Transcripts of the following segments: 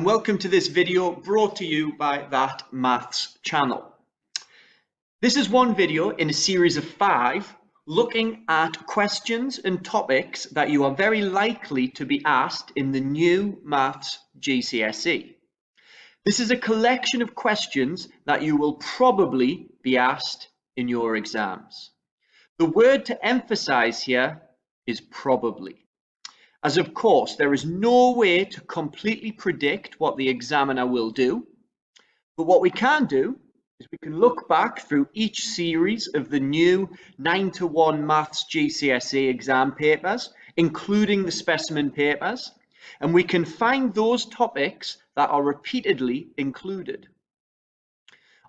and welcome to this video brought to you by That Maths channel. This is one video in a series of 5 looking at questions and topics that you are very likely to be asked in the new Maths GCSE. This is a collection of questions that you will probably be asked in your exams. The word to emphasize here is probably. As of course, there is no way to completely predict what the examiner will do, but what we can do is we can look back through each series of the new 9-to-1 Maths GCSE exam papers, including the specimen papers, and we can find those topics that are repeatedly included.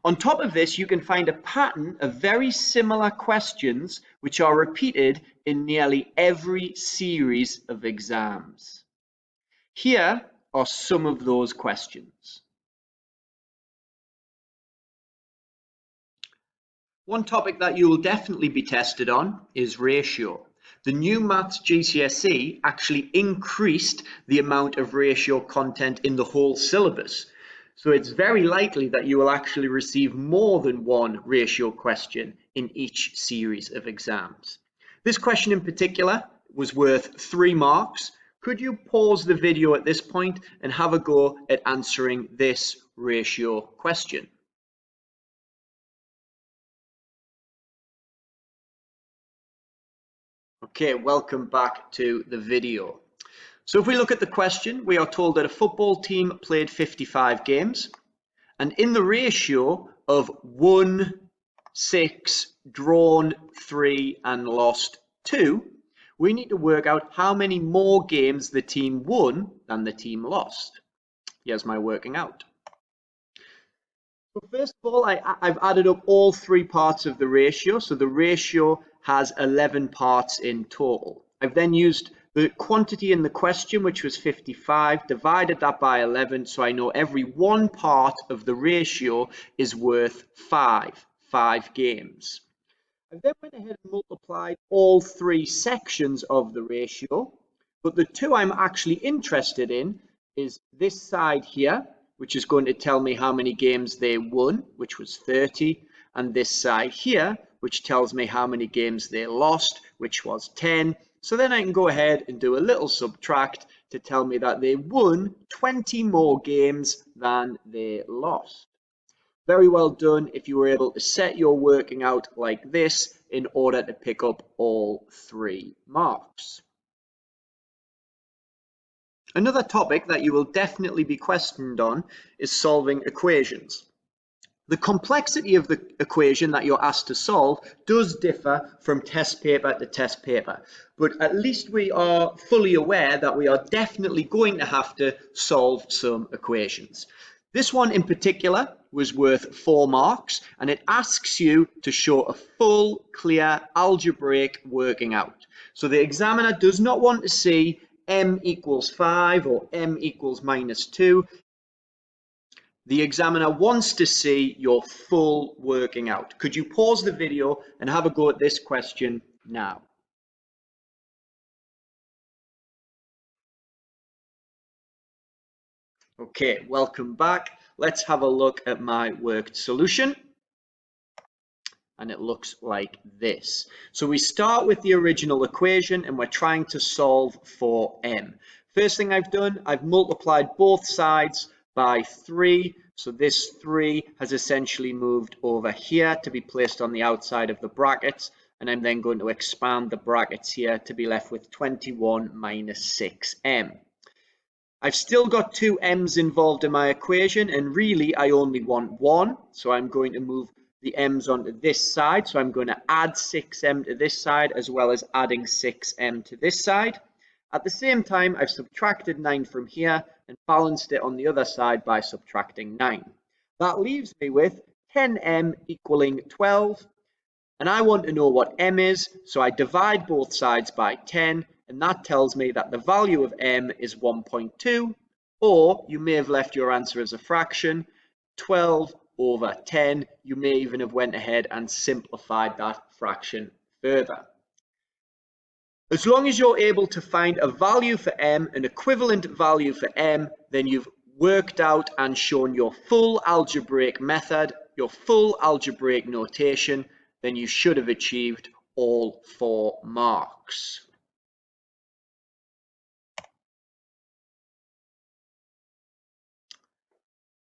On top of this, you can find a pattern of very similar questions which are repeated in nearly every series of exams. Here are some of those questions. One topic that you will definitely be tested on is ratio. The new Maths GCSE actually increased the amount of ratio content in the whole syllabus. So it's very likely that you will actually receive more than one ratio question in each series of exams. This question in particular was worth 3 marks. Could you pause the video at this point and have a go at answering this ratio question? Okay, welcome back to the video. So if we look at the question, we are told that a football team played 55 games, and in the ratio of 1, 6, drawn 3, and lost 2, we need to work out how many more games the team won than the team lost. Here's my working out. So first of all, I've added up all 3 parts of the ratio, so the ratio has 11 parts in total. I've then used the quantity in the question, which was 55, divided that by 11, so I know every one part of the ratio is worth 5 games. I then went ahead and multiplied all 3 sections of the ratio, but the 2 I'm actually interested in is this side here, which is going to tell me how many games they won, which was 30, and this side here, which tells me how many games they lost, which was 10. So then I can go ahead and do a little subtract to tell me that they won 20 more games than they lost. Very well done if you were able to set your working out like this in order to pick up all 3 marks. Another topic that you will definitely be questioned on is solving equations. The complexity of the equation that you're asked to solve does differ from test paper to test paper, but at least we are fully aware that we are definitely going to have to solve some equations. This one in particular was worth 4 marks, and it asks you to show a full, clear algebraic working out. So the examiner does not want to see m equals 5 or m equals -2. The examiner wants to see your full working out. Could you pause the video and have a go at this question now? Okay, welcome back. Let's have a look at my worked solution. And it looks like this. So we start with the original equation and we're trying to solve for m. First thing I've done, I've multiplied both sides by 3. So this 3 has essentially moved over here to be placed on the outside of the brackets, and I'm then going to expand the brackets here to be left with 21 minus 6m. I've still got 2 m's involved in my equation, and really I only want 1, so I'm going to move the m's onto this side. So I'm going to add 6m to this side as well as adding 6m to this side. At the same time, I've subtracted 9 from here and balanced it on the other side by subtracting 9. That leaves me with 10m equaling 12, and I want to know what m is, so I divide both sides by 10, and that tells me that the value of m is 1.2, or you may have left your answer as a fraction, 12 over 10. You may even have went ahead and simplified that fraction further. As long as you're able to find a value for m, an equivalent value for m, then you've worked out and shown your full algebraic method, your full algebraic notation, then you should have achieved all 4 marks.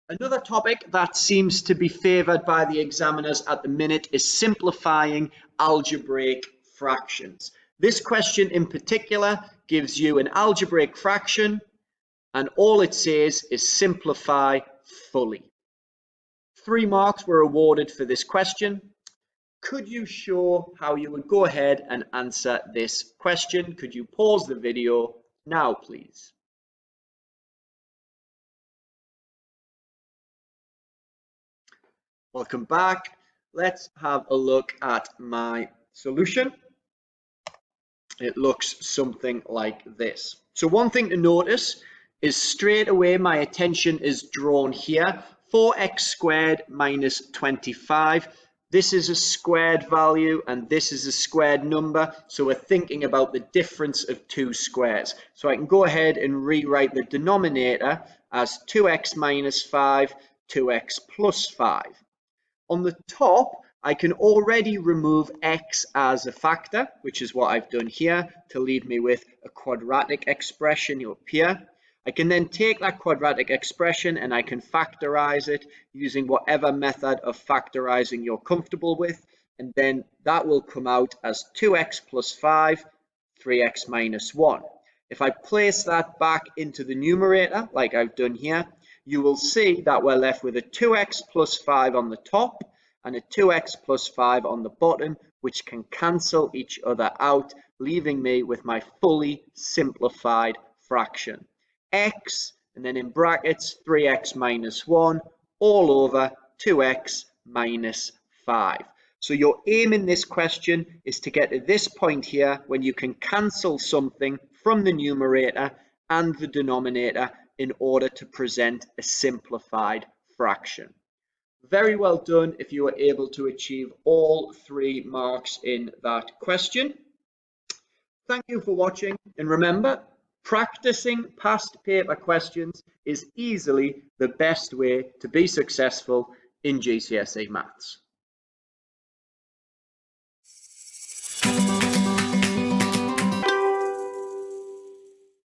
Another topic that seems to be favoured by the examiners at the minute is simplifying algebraic fractions. This question in particular gives you an algebraic fraction and all it says is simplify fully. 3 marks were awarded for this question. Could you show how you would go ahead and answer this question? Could you pause the video now, please? Welcome back. Let's have a look at my solution. It looks something like this. So one thing to notice is straight away my attention is drawn here. 4x squared minus 25. This is a squared value and this is a squared number. So we're thinking about the difference of 2 squares. So I can go ahead and rewrite the denominator as 2x minus 5, 2x plus 5. On the top, I can already remove x as a factor, which is what I've done here to leave me with a quadratic expression up here. I can then take that quadratic expression and I can factorize it using whatever method of factorizing you're comfortable with. And then that will come out as 2x plus 5, 3x minus 1. If I place that back into the numerator, like I've done here, you will see that we're left with a 2x plus 5 on the top and a 2x plus 5 on the bottom, which can cancel each other out, leaving me with my fully simplified fraction. X, and then in brackets, 3x minus 1, all over 2x minus 5. So your aim in this question is to get to this point here when you can cancel something from the numerator and the denominator in order to present a simplified fraction. Very well done if you were able to achieve all 3 marks in that question. Thank you for watching, and remember, practicing past paper questions is easily the best way to be successful in GCSE Maths.